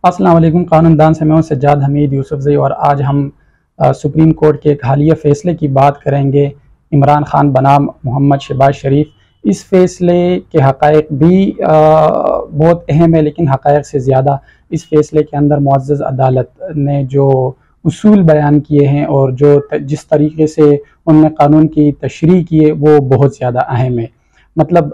अस्सलाम वालेकुम। कानूनदान से मैं हूं सज्जाद हमीद यूसुफजई और आज हम सुप्रीम कोर्ट के एक हालिया फ़ैसले की बात करेंगे। इमरान खान बनाम मोहम्मद शहबाज शरीफ। इस फ़ैसले के हक़ाइक़ भी बहुत अहम है, लेकिन हक़ाइक़ से ज़्यादा इस फ़ैसले के अंदर मुअज़्ज़ज़ अदालत ने जो उसूल बयान किए हैं और जो जिस तरीके से उन्होंने कानून की तशरीह की है वो बहुत ज़्यादा अहम है। मतलब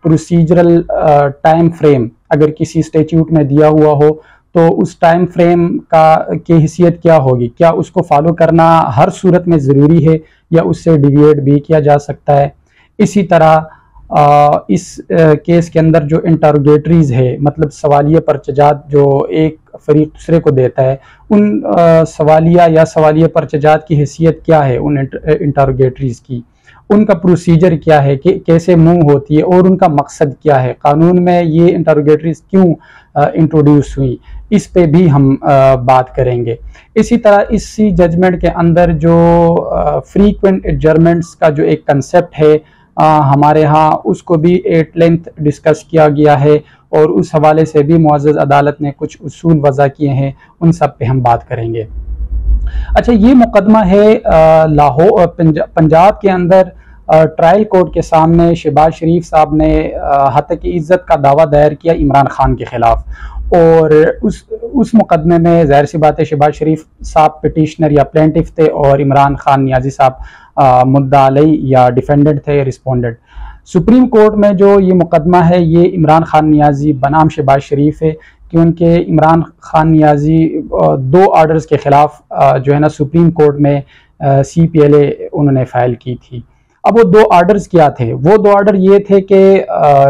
प्रोसीजरल टाइम फ्रेम अगर किसी स्टैट्यूट में दिया हुआ हो तो उस टाइम फ्रेम की हैसियत क्या होगी, क्या उसको फॉलो करना हर सूरत में ज़रूरी है या उससे डिविएट भी किया जा सकता है। इसी तरह इस केस के अंदर जो इंटरोगेटरीज है, मतलब सवालिया पर्चजात जो एक फरीक दूसरे को देता है, उन सवालिया पर्चजात की हैसियत क्या है, उन इंटरोगेटरीज की, उनका प्रोसीजर क्या है कि कैसे मूव होती है और उनका मकसद क्या है, कानून में ये इंटरोगेटरीज क्यों इंट्रोड्यूस हुई, इस पे भी हम बात करेंगे। इसी तरह इसी जजमेंट के अंदर जो फ्रीक्वेंट एडजर्नमेंट्स का जो एक कंसेप्ट है हमारे यहाँ, उसको भी एट लेंथ डिस्कस किया गया है और उस हवाले से भी मुअज़्ज़ज़ अदालत ने कुछ उसूल वज़ा किए हैं, उन सब पे हम बात करेंगे। अच्छा, ये मुकदमा है लाहौर पंजाब के अंदर ट्रायल कोर्ट के सामने शहबाज शरीफ साहब ने हत्या की इज्जत का दावा दायर किया इमरान खान के खिलाफ। और उस मुकदमे में ज़ाहिर सी बात है शहबाज शरीफ साहब पिटिशनर या प्लेंटिफ थे और इमरान खान नियाजी साहब मुद्दा अलई या डिफेंडेंट थे या रिस्पोंडेंट। सुप्रीम कोर्ट में जो ये मुकदमा है ये इमरान खान नियाजी बनाम शहबाज शरीफ है कि उनके इमरान खान नियाजी दो ऑर्डर्स के ख़िलाफ़ जो है ना सुप्रीम कोर्ट में CPLA उन्होंने फ़ाइल की थी। अब वो दो ऑर्डर्स क्या थे? वो दो ऑर्डर ये थे कि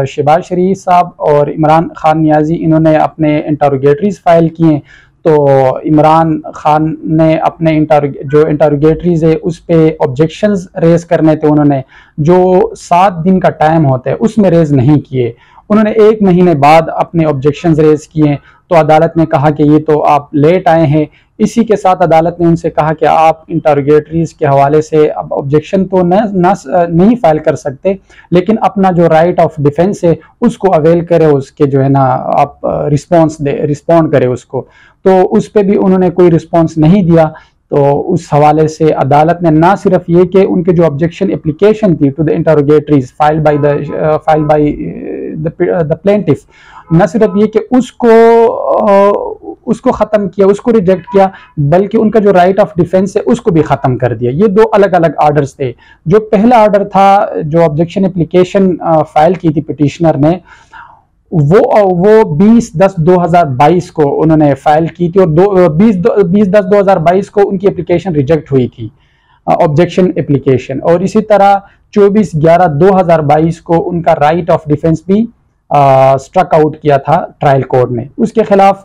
शहबाज शरीफ साहब और इमरान खान नियाजी इन्होंने अपने इंटरोगेटरीज फ़ाइल किए, तो इमरान खान ने अपने जो इंटरोगेटरीज है उस पर ऑब्जेक्शंस रेज़ करने थे, उन्होंने जो 7 दिन का टाइम होता है उसमें रेज़ नहीं किए, उन्होंने 1 महीने बाद अपने ऑब्जेक्शंस रेज़ किए। तो अदालत ने कहा कि ये तो आप लेट आए हैं। इसी के साथ अदालत ने उनसे कहा कि आप इंटरोगेटरीज के हवाले से अब ऑब्जेक्शन तो नहीं फाइल कर सकते, लेकिन अपना जो राइट ऑफ डिफेंस है उसको अवेल करें, उसके जो है ना आप रिस्पॉन्ड करें उसको। तो उस पर भी उन्होंने कोई रिस्पॉन्स नहीं दिया। तो उस हवाले से अदालत ने ना सिर्फ ये कि उनके जो ऑब्जेक्शन एप्लीकेशन थी to the interrogatories file by the plaintiff, न सिर्फ ये कि उसको ख़त्म किया, उसको रिजेक्ट किया, बल्कि उनका जो राइट ऑफ डिफेंस है उसको भी ख़त्म कर दिया। ये दो अलग अलग आर्डर्स थे। जो पहला आर्डर था, जो ऑब्जेक्शन एप्लीकेशन फाइल की थी पिटिशनर ने, वो 20/10/2022 को उन्होंने फाइल की थी और 20/10/2022 को उनकी एप्लीकेशन रिजेक्ट हुई थी, ऑब्जेक्शन एप्लीकेशन। और इसी तरह 24/11/2022 को उनका राइट ऑफ डिफेंस भी स्ट्रक आउट किया था ट्रायल कोर्ट ने। उसके खिलाफ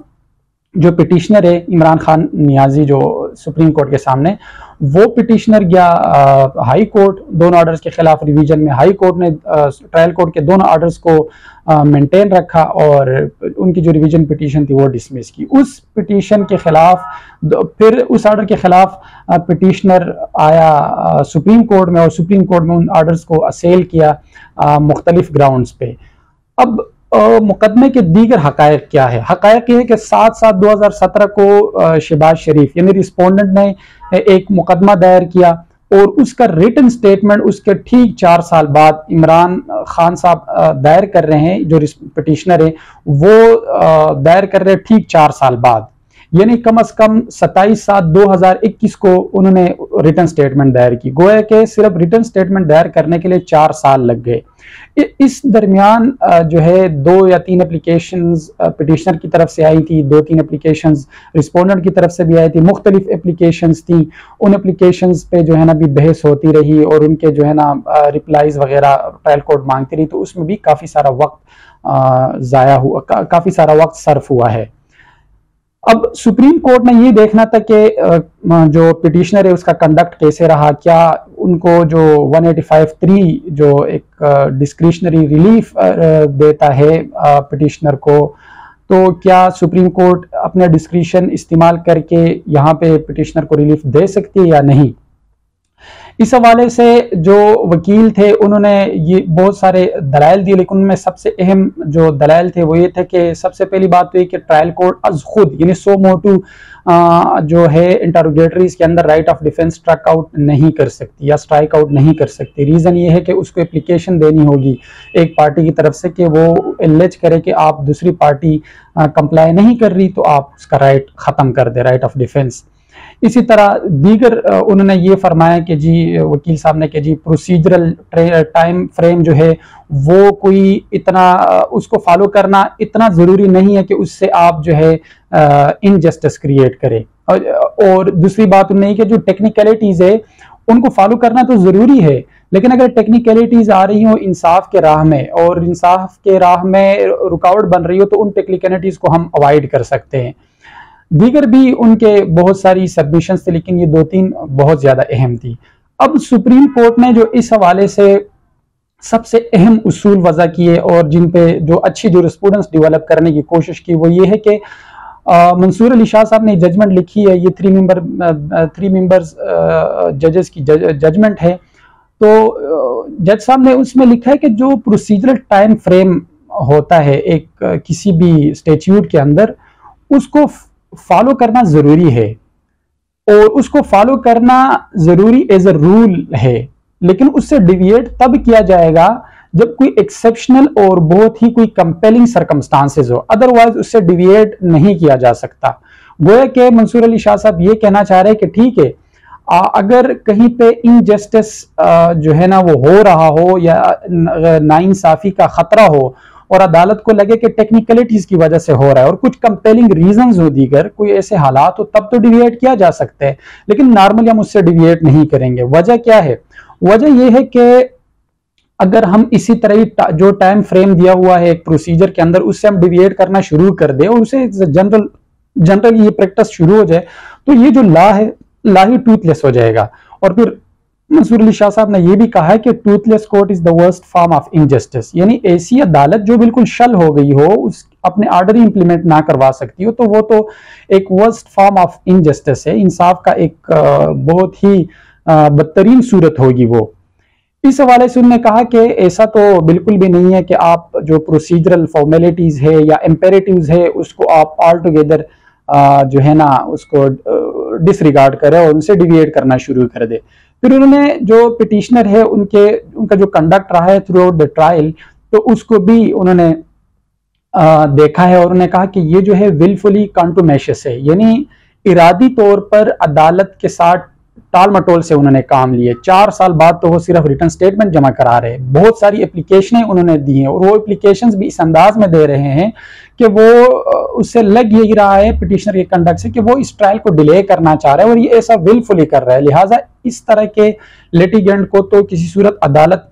जो पिटिशनर है इमरान खान नियाजी जो सुप्रीम कोर्ट के सामने, वो पिटिशनर गया हाई कोर्ट, दोनों ऑर्डर्स के खिलाफ रिवीजन में। हाई कोर्ट ने ट्रायल कोर्ट के दोनों ऑर्डर्स को मेंटेन रखा और उनकी जो रिवीजन पिटीशन थी वो डिसमिस की। उस पिटीशन के खिलाफ फिर उस ऑर्डर के खिलाफ पिटिशनर आया सुप्रीम कोर्ट में और सुप्रीम कोर्ट में उन ऑर्डर्स को असेल किया मुख्तलिफ ग्राउंड्स पे। अब मुकदमे के दीगर हकायक क्या है? हकायक ये है कि 7/7/2017 को शहबाज शरीफ यानी रिस्पोंडेंट ने एक मुकदमा दायर किया और उसका रिटन स्टेटमेंट उसके ठीक 4 साल बाद इमरान खान साहब दायर कर रहे हैं, जो पिटिशनर है वो दायर कर रहे हैं ठीक 4 साल बाद, यानी कम से कम 27/7/2021 को उन्होंने रिटन स्टेटमेंट दायर की। गोया के सिर्फ रिटन स्टेटमेंट दायर करने के लिए 4 साल लग गए। इस दरमियान जो है 2 या 3 एप्लीकेशंस पिटिशनर की तरफ से आई थी, 2-3 एप्लीकेशंस रिस्पोंडेंट की तरफ से भी आई थी, मुख्तलिफ एप्लीकेशंस थी। उन एप्लीकेशंस पे जो है ना भी बहस होती रही और उनके जो है ना रिप्लाईज वगैरह ट्रायल कोर्ट मांगती रही, तो उसमें भी काफ़ी सारा वक्त ज़ाया हुआ, काफ़ी सारा वक्त सर्फ हुआ है। अब सुप्रीम कोर्ट ने ये देखना था कि जो पिटिशनर है उसका कंडक्ट कैसे रहा, क्या उनको जो 185(3) जो एक डिस्क्रिशनरी रिलीफ देता है पिटिशनर को, तो क्या सुप्रीम कोर्ट अपने डिस्क्रिशन इस्तेमाल करके यहाँ पे पिटिशनर को रिलीफ दे सकती है या नहीं। इस हवाले से जो वकील थे उन्होंने ये बहुत सारे दलाइल दिए, लेकिन उनमें सबसे अहम जो दलाइल थे वो ये थे कि सबसे पहली बात तो ये कि ट्रायल कोर्ट अज खुद यानी सो मोटू जो है इंटरोगेटरीज के अंदर right of defence strike out नहीं कर सकती या स्ट्राइक आउट नहीं कर सकती। रीज़न ये है कि उसको एप्लीकेशन देनी होगी एक पार्टी की तरफ से कि वो एलिज करे कि आप दूसरी पार्टी कंप्लाई नहीं कर रही तो आप उसका राइट ख़त्म कर दे, राइट ऑफ डिफेंस। इसी तरह दीगर उन्होंने ये फरमाया कि जी वकील साहब ने कि जी प्रोसीजरल टाइम फ्रेम जो है वो कोई इतना उसको फॉलो करना इतना ज़रूरी नहीं है कि उससे आप जो है इनजस्टिस क्रिएट करें। और दूसरी बात उन्होंने कि जो टेक्निकलिटीज़ है उनको फॉलो करना तो ज़रूरी है, लेकिन अगर टेक्निकलिटीज़ आ रही हो इंसाफ के राह में और इंसाफ के राह में रुकावट बन रही हो तो उन टेक्निकलिटीज़ को हम अवॉइड कर सकते हैं। दीगर भी उनके बहुत सारी सबमिशंस थे, लेकिन ये 2-3 बहुत ज्यादा अहम थी। अब सुप्रीम कोर्ट ने जो इस हवाले से सबसे अहम उसूल वजह किए और जिन पे जो अच्छी जूरिस्प्रूडेंस डेवलप करने की कोशिश की वो ये है कि मंसूर अली शाह साहब ने जजमेंट लिखी है, ये 3 मेंबर्स जजेस की जजमेंट है। तो जज साहब ने उसमें लिखा है कि जो प्रोसीजरल टाइम फ्रेम होता है एक किसी भी स्टैट्यूट के अंदर उसको फॉलो करना जरूरी है और उसको फॉलो करना जरूरी एज अ रूल है, लेकिन उससे डिविएट तब किया जाएगा जब कोई एक्सेप्शनल और बहुत ही कोई कंपेलिंग सर्कमस्टांसेस हो, अदरवाइज उससे डिविएट नहीं किया जा सकता। गोया के मंसूर अली शाह साहब ये कहना चाह रहे हैं कि ठीक है अगर कहीं पे इनजस्टिस जो है ना वो हो रहा हो या नाइंसाफी का खतरा हो और अदालत को लगे कि टेक्निकलिटीज की वजह से हो रहा है और कुछ कंपेलिंग रीजंस हो, दीगर कोई ऐसे हालात हो, तब तो डिविएट किया जा सकता है, लेकिन नॉर्मली हम उससे डिविएट नहीं करेंगे। वजह क्या है? वजह यह है कि अगर हम इसी तरह ही जो टाइम फ्रेम दिया हुआ है एक प्रोसीजर के अंदर उससे हम डिविएट करना शुरू कर दें और उसे जनरल ये प्रैक्टिस शुरू हो जाए तो ये जो लॉ ही टूथलेस हो जाएगा। और फिर मंसूर अली शाह साहब ने यह भी कहा है कि Toothless court is the worst form of injustice, यानी ऐसी अदालत जो बिल्कुल शल हो गई हो, उस अपने ऑर्डर ही इंप्लीमेंट ना करवा सकती हो, तो वो तो एक वर्स्ट फॉर्म ऑफ इनजस्टिस है, इंसाफ का एक बहुत ही बदतरीन सूरत होगी वो। इस हवाले से उन्होंने कहा कि ऐसा तो बिल्कुल भी नहीं है कि आप जो प्रोसीजरल फॉर्मेलिटीज है या इम्पेरेटिव्स है उसको आप ऑल टुगेदर जो है ना उसको डिसरिगार्ड करे और उनसे डिविएट करना शुरू कर दे। फिर उन्होंने जो पिटिशनर है उनका जो कंडक्ट रहा है थ्रू आउट द ट्रायल, तो उसको भी उन्होंने देखा है और उन्होंने कहा कि ये जो है विलफुली कॉन्टुमेशियस है, यानी इरादी तौर पर अदालत के साथ टाल मटोल से उन्होंने काम लिए। 4 साल बाद तो वो सिर्फ रिटर्न स्टेटमेंट जमा करा रहे हैं, बहुत सारी एप्लीकेशनें उन्होंने दी हैं और वो एप्लीकेशंस भी इस अंदाज में दे रहे हैं कि वो उससे लग यही रहा है पिटिशनर के कंडक्ट से कि वो इस ट्रायल को डिले करना चाह रहा है और ये ऐसा विलफुली कर रहा है। लिहाजा इस तरह के लिटिगेंट को तो किसी सूरत अदालत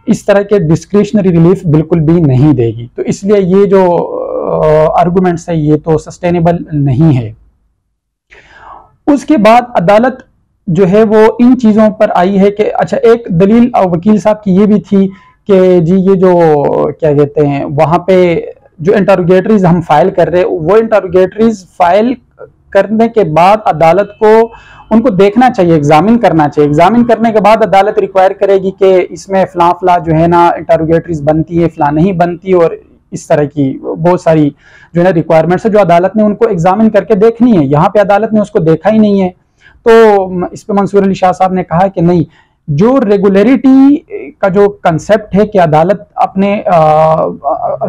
इस तरह के डिस्क्रिशनरी रिलीफ बिल्कुल भी नहीं देगी। तो इसलिए ये जो आर्गुमेंट्स है ये तो सस्टेनेबल नहीं है। उसके बाद अदालत जो है वो इन चीजों पर आई है कि अच्छा, एक दलील वकील साहब की ये भी थी कि जी ये जो क्या कहते हैं वहां पे जो इंटरोगेटरीज हम फाइल कर रहे हैं वो इंटरोगेटरीज फाइल करने के बाद अदालत को उनको देखना चाहिए, एग्जामिन करना चाहिए। एग्जामिन करने के बाद अदालत रिक्वायर करेगी कि इसमें फला जो है ना इंटरोगेटरीज बनती है, फला नहीं बनती, और इस तरह की बहुत सारी जो है ना रिक्वायरमेंट्स है जो अदालत ने उनको एग्जामिन करके देखनी है। यहाँ पे अदालत ने उसको देखा ही नहीं है। तो इस पे मंसूर अली शाह साहब ने कहा कि नहीं, जो रेगुलरिटी का जो कंसेप्ट है कि अदालत अपने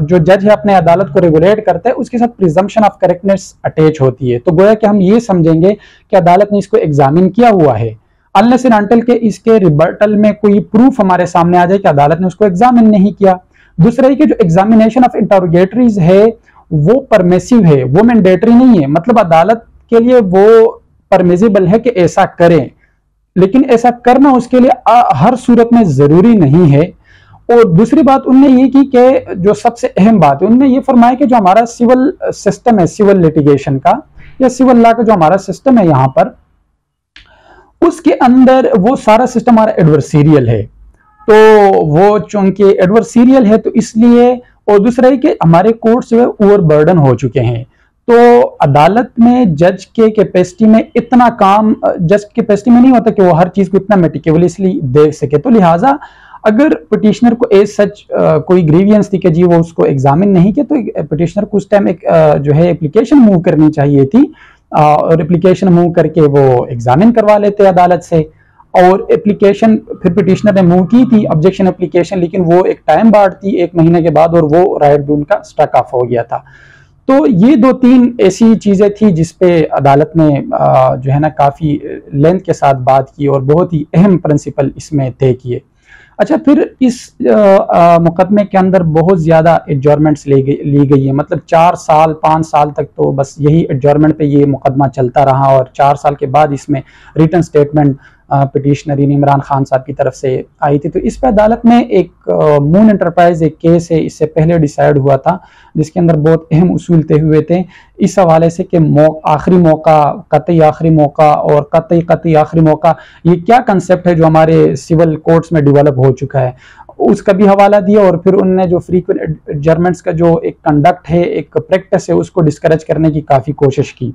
जो जज है अपने अदालत को रेगुलेट करता है उसके साथ प्रिजम्पशन ऑफ करेक्टनेस अटैच होती है। तो गोया कि हम ये समझेंगे कि अदालत ने इसको एग्जामिन किया हुआ है, अनलेस एंड अनटिल के इसके रिबर्टल में कोई प्रूफ हमारे सामने आ जाए कि अदालत ने उसको एग्जामिन नहीं किया। दूसरा है कि जो एग्जामिनेशन ऑफ इंटरोगेटरीज है वो परमिसिव है, वो मैंडेटरी नहीं है, मतलब अदालत के लिए वो परमिसिबल है कि ऐसा करें, लेकिन ऐसा करना उसके लिए हर सूरत में जरूरी नहीं है। और दूसरी बात उन्होंने ये की कि जो सबसे अहम बात है उन्होंने ये फरमाया कि जो हमारा सिविल सिस्टम है, सिविल लिटिगेशन का या सिविल लॉ का जो हमारा सिस्टम है यहाँ पर, उसके अंदर वो सारा सिस्टम हमारा एडवर्सीरियल है। तो वो चूंकि एडवर्सीरियल है तो इसलिए, और दूसरा है कि हमारे कोर्ट्स जो है ओवर बर्डन हो चुके हैं। तो अदालत में जज के कैपेसिटी में इतना काम जज की कैपेसिटी में नहीं होता कि वो हर चीज को इतना मेटिकुलसली देख सके। तो लिहाजा अगर पिटिशनर को एज सच कोई ग्रीवियंस थी कि जी वो उसको एग्जामिन नहीं किया, तो पिटिशनर को उस टाइम एक जो है एप्लीकेशन मूव करनी चाहिए थी, और एप्लीकेशन मूव करके वो एग्जामिन करवा लेते अदालत से। और एप्लीकेशन फिर पिटिशनर ने मूव की थी ऑब्जेक्शन एप्लीकेशन, लेकिन वो एक टाइम बार्ड थी 1 महीने के बाद, और वो राइट भी उनका स्टक ऑफ हो गया था। तो ये 2-3 ऐसी चीजें थी जिसपे अदालत ने जो है ना काफी लेंथ के साथ बात की और बहुत ही अहम प्रिंसिपल इसमें तय किए। अच्छा, फिर इस मुकदमे के अंदर बहुत ज्यादा एडजॉर्नमेंट्स ली गई है, मतलब 4 साल 5 साल तक तो बस यही एडजॉर्नमेंट पे ये मुकदमा चलता रहा, और 4 साल के बाद इसमें written statement petitioner Imran Khan साहब की तरफ से आई थी। तो इस पे अदालत में एक मून एंटरप्राइज एक केस है, इससे पहले डिसाइड हुआ था, जिसके अंदर बहुत अहम उसूल तय हुए थे इस हवाले से कि आखिरी मौका, कतई आखिरी मौका और कतई आखिरी मौका, ये क्या कंसेप्ट है जो हमारे सिविल कोर्ट्स में डेवलप हो चुका है, उसका भी हवाला दिया। और फिर उन्होंने जो फ्रीक्वेंट एडजॉर्नमेंट्स का जो एक कंडक्ट है, एक प्रैक्टिस है, उसको डिस्करेज करने की काफी कोशिश की।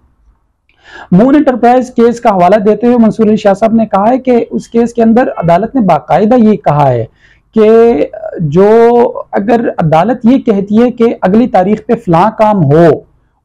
मून एंटरप्राइज केस का हवाला देते हुए मंसूर अली शाह साहब ने कहा है कि उस केस के अंदर अदालत ने बाकायदा ये कहा है कि जो अगर अदालत ये कहती है कि अगली तारीख पे फलां काम हो,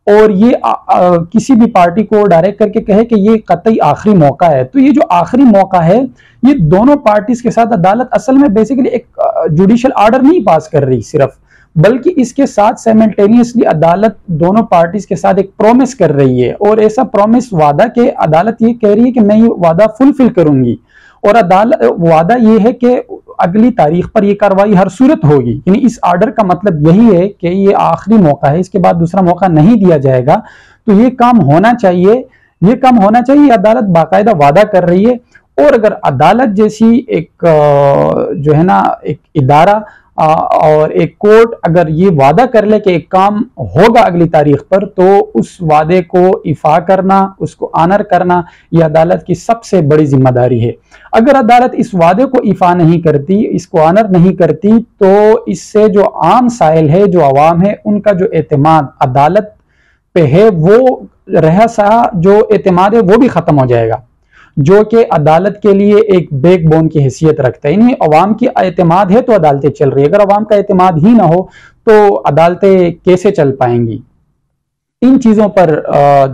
और ये किसी भी पार्टी को डायरेक्ट करके कहे कि ये कतई आखिरी मौका है, तो ये जो आखिरी मौका है, ये दोनों पार्टीज के साथ अदालत असल में बेसिकली एक जुडिशियल ऑर्डर नहीं पास कर रही सिर्फ, बल्कि इसके साथ साइमल्टेनियसली अदालत दोनों पार्टीज के साथ एक प्रॉमिस कर रही है, और ऐसा प्रॉमिस वादा के अदालत ये कह रही है कि मैं ये वादा फुलफिल करूंगी, और अदालत वादा ये है कि अगली तारीख पर यह कार्रवाई हर सूरत होगी। यानी इस ऑर्डर का मतलब यही है कि ये आखिरी मौका है, इसके बाद दूसरा मौका नहीं दिया जाएगा, तो ये काम होना चाहिए, ये काम होना चाहिए, अदालत बाकायदा वादा कर रही है। और अगर अदालत जैसी एक जो है ना एक इदारा और एक कोर्ट अगर ये वादा कर ले कि एक काम होगा अगली तारीख पर, तो उस वादे को इफा करना, उसको ऑनर करना, यह अदालत की सबसे बड़ी जिम्मेदारी है। अगर अदालत इस वादे को इफा नहीं करती, इसको ऑनर नहीं करती, तो इससे जो आम साइल है, जो अवाम है, उनका जो एतमाद अदालत पे है, वो रहसा जो एतमाद है वो भी खत्म हो जाएगा, जो कि अदालत के लिए एक बैकबोन की हैसियत रखता है। यानी अवाम की एतमाद है तो अदालतें चल रही है, अगर अवाम का एतमाद ही ना हो तो अदालतें कैसे चल पाएंगी। इन चीजों पर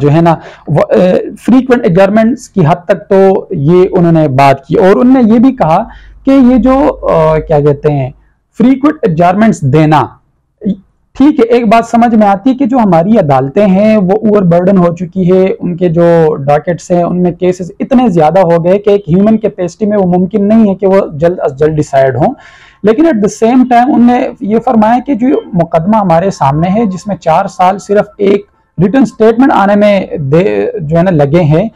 जो है ना फ्रीक्वेंट एडजॉर्नमेंट्स की हद तक तो ये उन्होंने बात की, और उन्होंने ये भी कहा कि ये जो क्या कहते हैं फ्रीक्वेंट एडजॉर्नमेंट्स देना, ठीक है, एक बात समझ में आती है कि जो हमारी अदालतें हैं वो ओवर बर्डन हो चुकी है, उनके जो डॉकेट्स हैं उनमें केसेस इतने ज्यादा हो गए कि एक ह्यूमन कैपेसिटी में वो मुमकिन नहीं है कि वो जल्द अज जल्द डिसाइड हो। लेकिन एट द सेम टाइम उन्होंने ये फरमाया कि जो मुकदमा हमारे सामने है, जिसमें 4 साल सिर्फ एक रिटन स्टेटमेंट आने में जो है ना लगे हैं,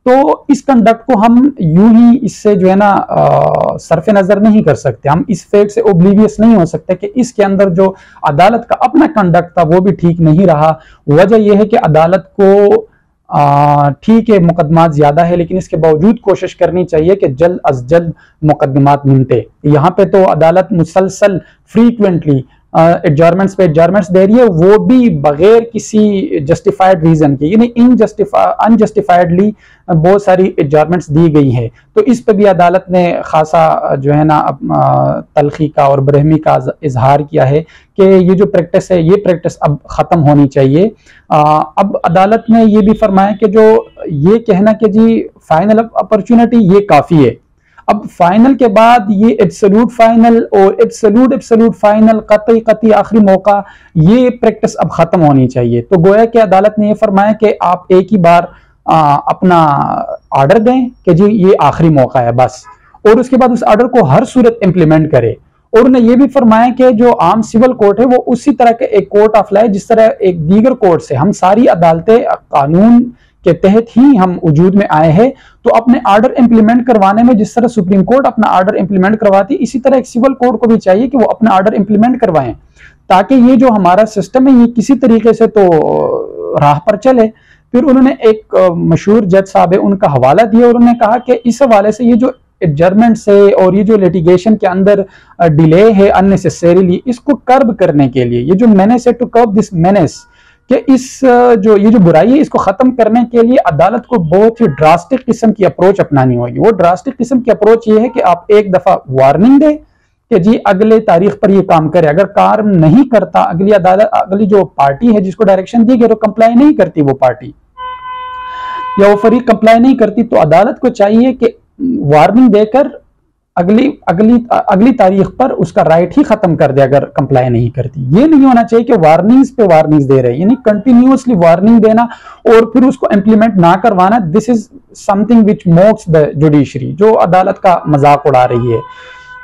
तो इस कंडक्ट को हम यूं ही इससे जो है ना सरफे नजर नहीं कर सकते, हम इस फैक्ट से ओब्लिवियस नहीं हो सकते कि इसके अंदर जो अदालत का अपना कंडक्ट था वो भी ठीक नहीं रहा। वजह यह है कि अदालत को ठीक है मुकदमात ज्यादा है, लेकिन इसके बावजूद कोशिश करनी चाहिए कि जल्द अज जल्द मुकदमात निपटे। यहाँ पे तो अदालत मुसलसल फ्रीक्वेंटली एडजॉर्नमेंट्स पे एडजॉर्नमेंट्स दे रही है, वो भी बगैर किसी जस्टिफाइड रीजन के, यानी अनजस्टिफाइडली बहुत सारी एडजॉर्नमेंट्स दी गई है। तो इस पे भी अदालत ने खासा जो है ना तलखी का और बरहमी का इजहार किया है कि ये जो प्रैक्टिस है, ये प्रैक्टिस अब खत्म होनी चाहिए। अब अदालत ने ये भी फरमाया कि जो ये कहना कि जी फाइनल अपॉर्चुनिटी ये काफी है, अब फाइनल के बाद ये एब्सोल्यूट फाइनल और एब्सोल्यूट फाइनल, कतई आखिरी मौका, ये प्रैक्टिस अब खत्म होनी चाहिए। तो गोया कि अदालत ने ये फरमाया कि आप एक ही बार अपना ऑर्डर दें कि जी ये आखिरी मौका है बस, और उसके बाद उस ऑर्डर को हर सूरत इंप्लीमेंट करे। और उन्होंने ये भी फरमाया कि जो आम सिविल कोर्ट है वो उसी तरह के एक कोर्ट ऑफ लॉ है जिस तरह एक दीगर कोर्ट से हम सारी अदालतें कानून के तहत ही हम वजूद में आए हैं, तो अपने ऑर्डर इंप्लीमेंट करवाने में जिस तरह सुप्रीम कोर्ट अपना ऑर्डर इंप्लीमेंट करवाती, इसी तरह एक सिविल कोर्ट को भी चाहिए कि वो अपना ऑर्डर इंप्लीमेंट करवाएं, ताकि ये जो हमारा सिस्टम है ये किसी तरीके से तो राह पर चले। फिर उन्होंने एक मशहूर जज साहब है उनका हवाला दिया, और उन्होंने कहा कि इस हवाले से ये जो एडजर्नमेंट से और ये जो लिटिगेशन के अंदर डिले है अननेसेसरीली, इसको कर्ब करने के लिए, ये जो मेनेस है, टू कर्ब दिस मेनेस, कि इस जो ये जो बुराई है इसको खत्म करने के लिए अदालत को बहुत ही ड्रास्टिक किस्म की अप्रोच अपनानी होगी। वो ड्रास्टिक किस्म की अप्रोच ये है कि आप एक दफा वार्निंग दें कि जी अगले तारीख पर ये काम करे, अगर काम नहीं करता, अगली जो पार्टी है जिसको डायरेक्शन दी गई वो कंप्लाई नहीं करती, वो पार्टी या वो फरीक कंप्लाई नहीं करती, तो अदालत को चाहिए कि वार्निंग देकर अगली तारीख पर उसका राइट ही खत्म कर दे अगर कंप्लाई नहीं करती। ये नहीं होना चाहिए कि वार्निंग्स पे वार्निंग्स दे रहे, यानी कंटिन्यूअसली वार्निंग देना और फिर उसको इंप्लीमेंट ना करवाना। This is something which मॉक्स the judiciary, जो अदालत का मजाक उड़ा रही है।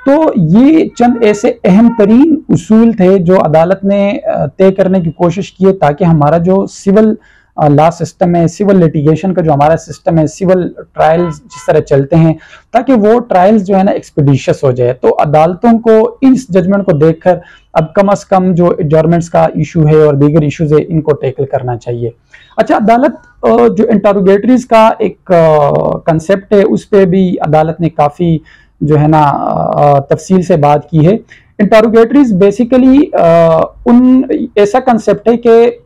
तो ये चंद ऐसे अहम तरीन उसूल थे जो अदालत ने तय करने की कोशिश की है ताकि हमारा जो सिविल लॉ सिस्टम है, सिविल लिटिगेशन का जो हमारा सिस्टम है, सिविल ट्रायल्स जिस तरह चलते हैं, ताकि वो ट्रायल्स जो है ना एक्सपीडिशियस हो जाए। तो अदालतों को इस जजमेंट को देखकर अब कम से कम जो एडजॉर्नमेंट्स का इशू है और दीगर इश्यूज है इनको टैकल करना चाहिए। अच्छा, अदालत जो इंटरोगेटरीज का एक कंसेप्ट है उस पर भी अदालत ने काफ़ी जो है ना तफसील से बात की है। इंटरोगेटरीज बेसिकली ऐसा कंसेप्ट है कि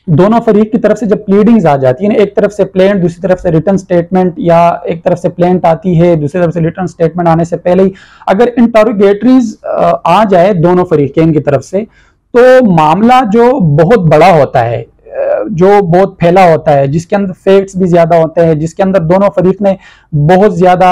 दोनों फरीक की तरफ से जब प्लीडिंग्स आ जाती है, एक तरफ से प्लेंट दूसरी तरफ से रिटर्न स्टेटमेंट, या एक तरफ से प्लेंट आती है दूसरी तरफ से रिटर्न स्टेटमेंट आने से पहले ही अगर इंटरोगेटरीज आ जाए दोनों फरीकें की तरफ से, तो मामला जो बहुत बड़ा होता है, जो बहुत फैला होता है, जिसके अंदर फैक्ट्स भी ज्यादा होते हैं, जिसके अंदर दोनों फरीक ने बहुत ज्यादा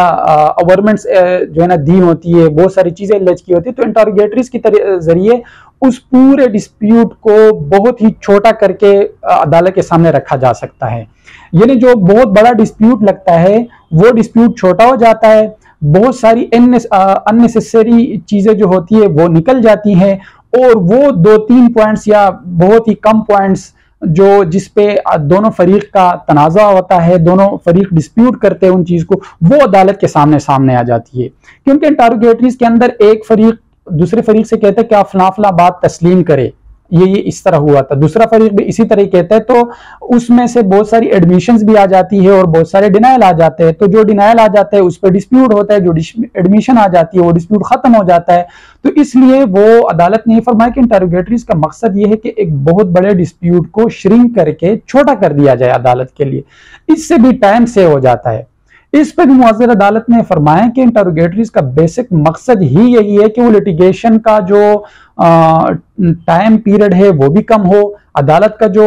अवर्मेंट्स जो है ना दी होती है, बहुत सारी चीजें एलिज की होती है, तो इंटरोगेटरीज के जरिए उस पूरे डिस्प्यूट को बहुत ही छोटा करके अदालत के सामने रखा जा सकता है। यानी जो बहुत बड़ा डिस्प्यूट लगता है वो डिस्प्यूट छोटा हो जाता है, बहुत सारी अननेसेसरी चीजें जो होती है वो निकल जाती हैं, और वो 2-3 पॉइंट्स या बहुत ही कम पॉइंट्स जो जिसपे दोनों फरीक का तनाज़ा होता है, दोनों फरीक डिस्प्यूट करते हैं उन चीज को, वो अदालत के सामने आ जाती है। क्योंकि इंटरोगेटरीज के अंदर एक फरीक दूसरे फरीक से कहता है कि आप फला बात तस्लीम करे, ये इस तरह हुआ था, दूसरा फरीक भी इसी तरह कहता है, तो उसमें से बहुत सारी एडमिशंस भी आ जाती है और बहुत सारे डिनायल आ जाते हैं। तो जो डिनायल आ जाता है उस पर डिस्प्यूट होता है, जो एडमिशन आ जाती है वो डिस्प्यूट खत्म हो जाता है। तो इसलिए वो अदालत ने फरमाया कि इंटरोगेटरीज का मकसद ये है कि एक बहुत बड़े डिस्प्यूट को श्रिंक करके छोटा कर दिया जाए अदालत के लिए, इससे भी टाइम सेव हो जाता है। इस पर भी मुअज़्ज़र अदालत ने फरमाया कि इंटरोगेटरीज का बेसिक मकसद ही यही है कि वो लिटिगेशन का जो टाइम पीरियड है वो भी कम हो, अदालत का जो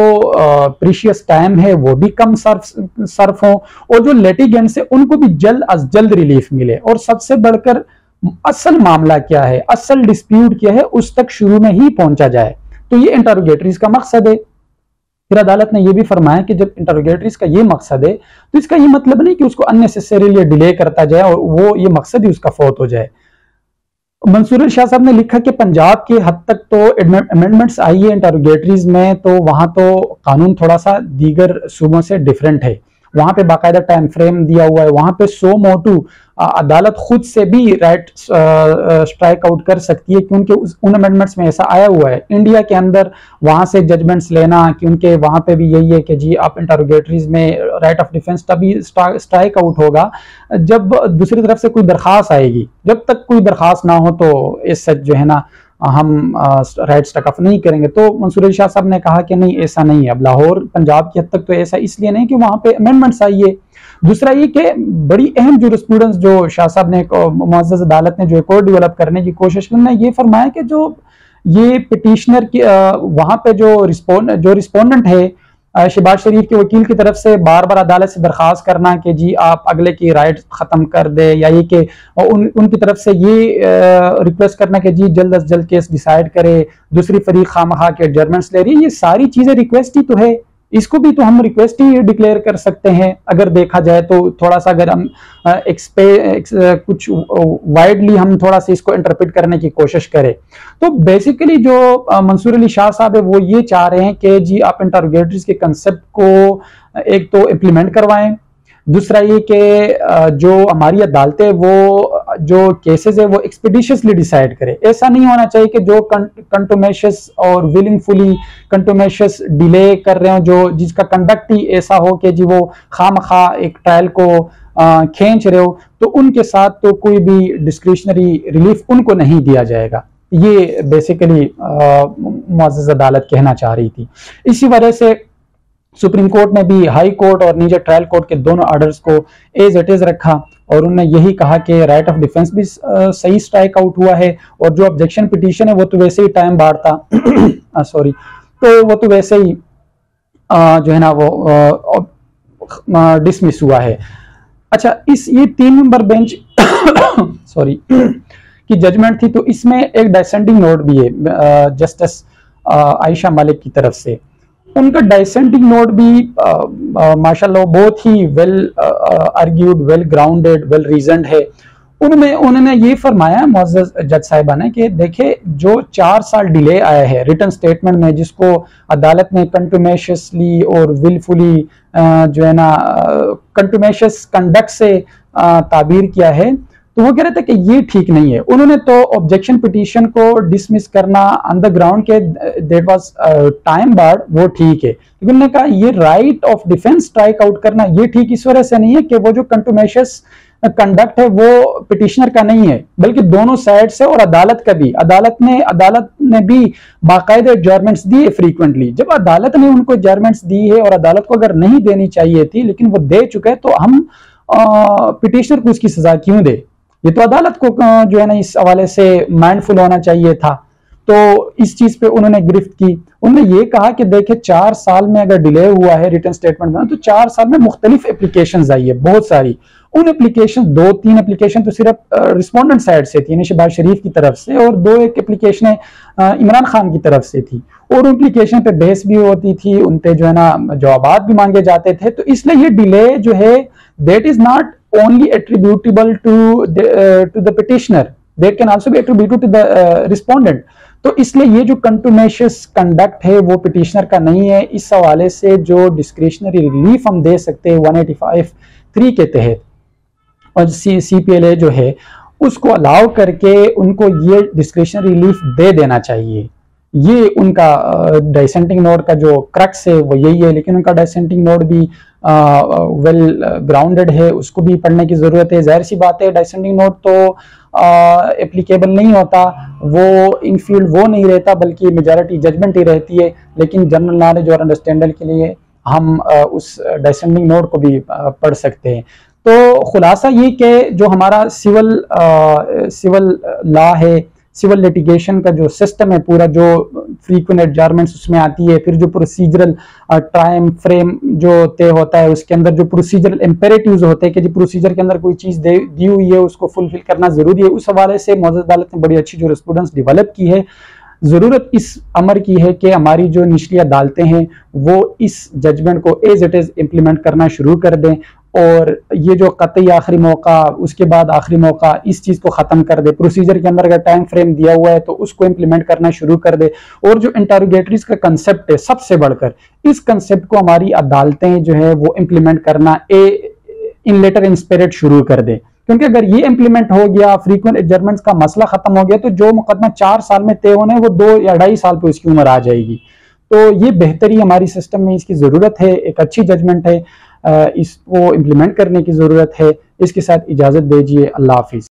प्रीशियस टाइम है वो भी कम सर्फ हो, और जो लिटिगेंट्स है उनको भी जल्द अज जल्द रिलीफ मिले, और सबसे बढ़कर असल मामला क्या है, असल डिस्प्यूट क्या है, उस तक शुरू में ही पहुंचा जाए। तो ये इंटरोगेटरीज का मकसद है। फिर अदालत ने यह भी फरमाया कि जब इंटरोगेटरीज का ये मकसद है तो इसका ये मतलब नहीं कि उसको अननेसेसरीली डिले करता जाए और वो ये मकसद ही उसका फौत हो जाए। मंसूर अली शाह साहब ने लिखा कि पंजाब के हद तक तो अमेंडमेंट्स आई है इंटरोगेटरीज में, तो वहां तो कानून थोड़ा सा दीगर सूबों से डिफरेंट है, वहां पे बाकायदा टाइम फ्रेम दिया हुआ है, वहां पे सो मोटू अदालत खुद से भी राइट स्ट्राइक आउट कर सकती है, क्योंकि उन अमेंडमेंट्स में ऐसा आया हुआ है। इंडिया के अंदर वहां से जजमेंट्स लेना, क्योंकि वहां पे भी यही है कि जी आप इंटरोगेटरीज में राइट ऑफ डिफेंस तभी स्ट्राइक आउट होगा जब दूसरी तरफ से कोई दरखास्त आएगी, जब तक कोई दरखास्त ना हो तो इस सच जो है ना हम राइट स्टक ऑफ नहीं करेंगे। तो मंसूर अली शाह साहब ने कहा कि नहीं, ऐसा नहीं है। अब लाहौर पंजाब की हद तक तो ऐसा इसलिए नहीं कि वहां पे अमेंडमेंट्स आई है। दूसरा ये कि बड़ी अहम जूरिस्प्रूडेंस जो शाह साहब ने मुअज़्ज़ज़ अदालत ने जो एक और डेवलप करने की कोशिश की, ये फरमाया कि जो ये पिटिशनर की वहां पे जो रिस्पोंडेंट है शहबाज शरीफ के वकील की तरफ से बार बार अदालत से दरख्वास्त करना कि जी आप अगले की राइट खत्म कर दे, या ये कि उनकी तरफ से ये रिक्वेस्ट करना कि जी जल्द अज जल्द केस डिसाइड करे, दूसरी फरीक खामखा के एडजर्नमेंट्स ले रही है, ये सारी चीजें रिक्वेस्ट ही तो है, इसको भी तो हम रिक्वेस्ट ही डिक्लेयर कर सकते हैं अगर देखा जाए तो। थोड़ा सा अगर हम कुछ वाइडली हम थोड़ा सा इसको इंटरप्रेट करने की कोशिश करें तो बेसिकली जो मंसूर अली शाह साहब है वो ये चाह रहे हैं कि जी आप इंटरोगेटरीज के कंसेप्ट को एक तो इम्प्लीमेंट करवाएं, दूसरा ये कि जो हमारी अदालतें वो जो केसेस है वो एक्सपीडिशियसली डिसाइड करे। ऐसा नहीं होना चाहिए कि जो कंटोमेशियस और विलिंगफुली कंटोमेशियस डिले कर रहे हो, जो जिसका कंडक्ट ही ऐसा हो कि जी वो खामखा एक ट्रायल को खींच रहे हो, तो उनके साथ तो कोई भी डिस्क्रिशनरी रिलीफ उनको नहीं दिया जाएगा। ये बेसिकली मुअज़्ज़ज़ अदालत कहना चाह रही थी। इसी वजह से सुप्रीम कोर्ट ने भी हाई कोर्ट और नीचे ट्रायल कोर्ट के दोनों ऑर्डर्स को एज इट इज रखा और उन्होंने यही कहा कि राइट ऑफ डिफेंस भी सही स्ट्राइक आउट हुआ है और जो ऑब्जेक्शन पिटीशन है वो तो वैसे ही टाइम बार था सॉरी, तो वो तो वैसे ही जो है ना वो डिसमिस हुआ है। अच्छा, ये 3 मेंबर बेंच सॉरी की जजमेंट थी, तो इसमें एक डिसेंडिंग नोट भी है जस्टिस आयशा मलिक की तरफ से। उनका डिसेंडिंग नोट भी माशाल्लाह बहुत ही well argued, well grounded, well reasoned है। उन्होंने ये फरमाया मुअज़्ज़ज़ जज साहिबा ने कि देखिए जो 4 साल डिले आया है रिटन स्टेटमेंट में, जिसको अदालत ने कंटुमेशियसली और विलफुली जो है ना कंटुमेशियस कंडक्ट से ताबीर किया है, तो वो कह रहे थे कि ये ठीक नहीं है। उन्होंने तो ऑब्जेक्शन पिटीशन को डिसमिस करना ऑन द ग्राउंड के दैट वाज टाइम बार्ड, वो ठीक है, लेकिन उन्होंने कहा ये right of defence strike out करना ये ठीक इस वजह से नहीं है कि वो जो कंटुमेशियस कंडक्ट है वो पिटिशनर का नहीं है, बल्कि दोनों साइड से और अदालत का भी। अदालत ने भी बाकायदे एडजर्नमेंट्स दिए फ्रीक्वेंटली। जब अदालत ने उनको एडजर्नमेंट्स दी है और अदालत को अगर नहीं देनी चाहिए थी लेकिन वो दे चुके हैं, तो हम पिटिशनर को उसकी सजा क्यों दे? ये तो अदालत को जो है ना इस हवाले से माइंडफुल होना चाहिए था। तो इस चीज पे उन्होंने गिरफ्त की। उन्होंने ये कहा कि देखिए 4 साल में अगर डिले हुआ है रिटन स्टेटमेंट में, तो 4 साल में मुख्तलिफ एप्लीकेशंस आई है, बहुत सारी। उन एप्लीकेशन 2-3 एप्लीकेशन तो सिर्फ रिस्पोंडेंट साइड से थी, शहबाज शरीफ की तरफ से, और 2-1 एप्लीकेशन इमरान खान की तरफ से थी, और एप्लीकेशन पे बहस भी होती थी, उन पे जो है ना जवाबात भी मांगे जाते थे। तो इसलिए ये डिले जो है that is not only attributable to the petitioner, that can also be attributed to the respondent। तो इसलिए ये जो कंटुमेशियस कंडक्ट है वो पिटिशनर का नहीं है। इस हवाले से जो डिस्क्रिशनरी रिलीफ हम दे सकते हैं 185(3) के तहत, और CPLA जो है उसको अलाउ करके उनको ये डिस्क्रिशनरी रिलीफ दे देना चाहिए। ये उनका डिसेंटिंग नोट का जो क्रक्स है वो यही है, लेकिन उनका डिसेंटिंग नोट भी वेल ग्राउंडेड है, उसको भी पढ़ने की ज़रूरत है। जाहिर सी बात है डिसेंटिंग नोट तो एप्लीकेबल नहीं होता, वो इन फील्ड वो नहीं रहता, बल्कि मेजॉरिटी जजमेंट ही रहती है। लेकिन जनरल नॉलेज और अंडरस्टैंडिंग के लिए हम उस डिसेंटिंग नोट को भी पढ़ सकते हैं। तो खुलासा ये कि जो हमारा सिविल लॉ है, सिविल लिटिगेशन का जो सिस्टम है पूरा, जो फ्रीक्वेंट एडजर्नमेंट्स उसमें आती है, फिर जो प्रोसीजरल टाइम फ्रेम जो तय होता है, उसके अंदर जो प्रोसीजरल इम्पेरेटिव्स होते हैं कि जो प्रोसीजर के अंदर कोई चीज़ दी हुई है उसको फुलफिल करना ज़रूरी है, उस हवाले से मुअज़्ज़ज़ अदालत ने बड़ी अच्छी जूरिस्प्रूडेंस डेवलप की है। ज़रूरत इस अमर की है कि हमारी जो निचली अदालतें हैं वो इस जजमेंट को एज इट इज़ इम्प्लीमेंट करना शुरू कर दें, और ये जो कतई आखिरी मौका, उसके बाद आखिरी मौका, इस चीज़ को ख़त्म कर दे। प्रोसीजर के अंदर अगर टाइम फ्रेम दिया हुआ है तो उसको इम्प्लीमेंट करना शुरू कर दे, और जो इंटरोगेटरीज का कंसेप्ट है सबसे बढ़कर, इस कंसेप्ट को हमारी अदालतें जो है वो इम्प्लीमेंट करना इन लेटर इन स्पिरिट शुरू कर दे। क्योंकि अगर ये इम्प्लीमेंट हो गया, फ्रीक्वेंट एडजर्नमेंट्स का मसला खत्म हो गया, तो जो मुकदमा 4 साल में तय होने वो 2 या 2.5 साल पे उसकी उम्र आ जाएगी। तो ये बेहतरी हमारी सिस्टम में इसकी ज़रूरत है, एक अच्छी जजमेंट है, इसको इम्प्लीमेंट करने की ज़रूरत है। इसके साथ इजाज़त दीजिए, अल्लाह हाफिज़।